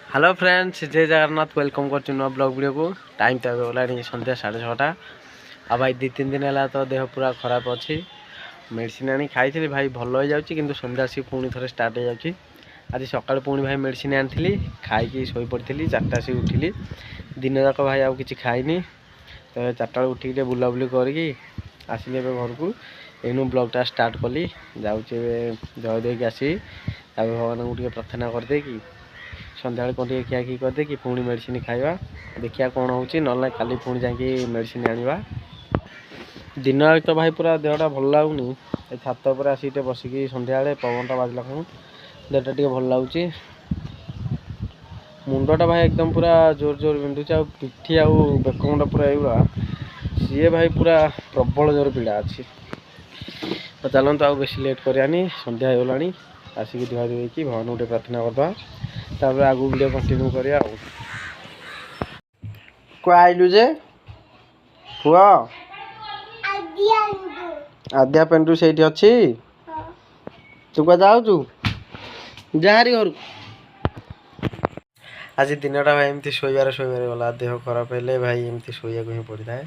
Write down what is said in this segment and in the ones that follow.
Hello friends जय Jagannath welcome कर blog video को टाइम तो गलानी सन्ध्या 6:30 आ भाई 2-3 दिन है तो देह पूरा खराब अच्छी मेडिसिन आनी खाई भाई भल हो जाऊँगी कि सन्ध्या सी पुणी थे स्टार्ट हो जाऊँगी आज सकाल पुणी भाई मेडिसिन आनी खाई शोई पड़ी 4टा से उठिली दिन जाक भाई आउ कि खाइनी तो 4टा उठिक बुलाबुली करके आसिली घर को एनु ब्लॉगटा स्टार्ट कली जाऊँगी जय देकी आसी भगवान को प्रार्थना करदे कि सन्ध्या कौन खियाखी करदे कि पुणी मेडिसिन खाଇବା देखिया कौन होची ना खाली पुणी जाकि मेडिसिन आनिबा दिन तो भाई पूरा देहटा भल लगुनि छात पर आसिक बसिकी सन्ध्या पवनटा बाजला कौन देहटा टे भल लगुच मुंडटा भाई एकदम पूरा जोर जोर बिंधुचे आ पिठी आ बेकमुंडा पूरा एगुड़ा सी भाई पूरा प्रबल जोर पीड़ा अच्छी तो चलते आ बेस लेट करानी सन्ध्या होगलानी आसिक धुआ धुई भगवान को प्रार्थना करदे तापर आगु वीडियो कंटिन्यू करिया को आइलु जे पुआ आद्या पेंटू से अच्छी तू क्या जाऊ जाहारी घर आज दिनटा भाई एमती शोबार गला देह खराब है भाई एमती शोया ही पड़ता है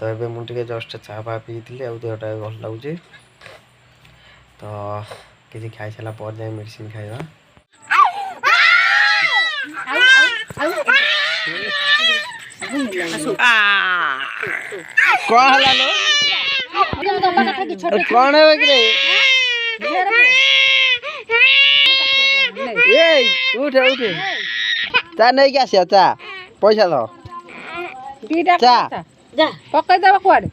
तो ये मुझे जस्ट चा फा पी थी आ देहटा भल लगुच तो किसी खाई सारा जाए मेडिसिन खाइबा कौन कौन है उठे उठे चा नहीं क्या आसिया चा पैसा दो चा पकड़ दबा कुआडे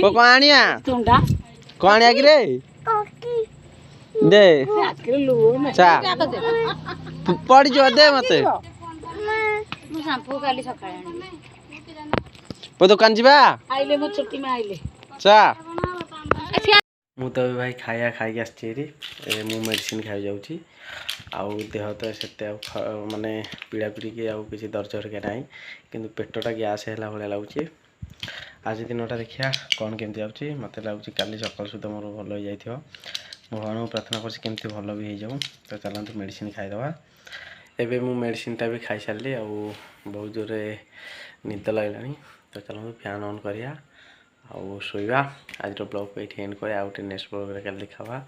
कौन आनिया कौन आनिया कि रे दे चा पड़ जो दे मते शैम्पू काली सकाळे आनी वो दुकान जीवा आइले मो छुट्टी में आइले चा मु तो भाई खाया खाई आसी मु मेडिसिन खाई जाऊँगी आउ देह तो से माने पीड़ा पीड़ी की आउ किसी दर्ज हरिका ना कि पेटटा गैस है भाया लगुच आज दिनटा देखिया कौन केमती जाऊँगी मत लगुच काली सकाल सुधा मोर भल हो जाइए भगवान को प्रार्थना करमती भल भी हो जाऊँ तो चलते मेडिसिन खाईदे एबे मु मेडिसिनटा भी खाई सारी आ बहुत जोर निद लगे तो चलो फैन ऑन करिया आउ शोवा आज ब्लॉग को ये एंड करें आउटे नेक्स्ट ब्लॉग कल देखा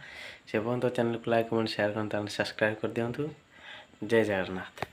से पर्यटन चैनल को लाइक कमेंट शेयर करते सब्सक्राइब कर दिंतु जय जगन्नाथ।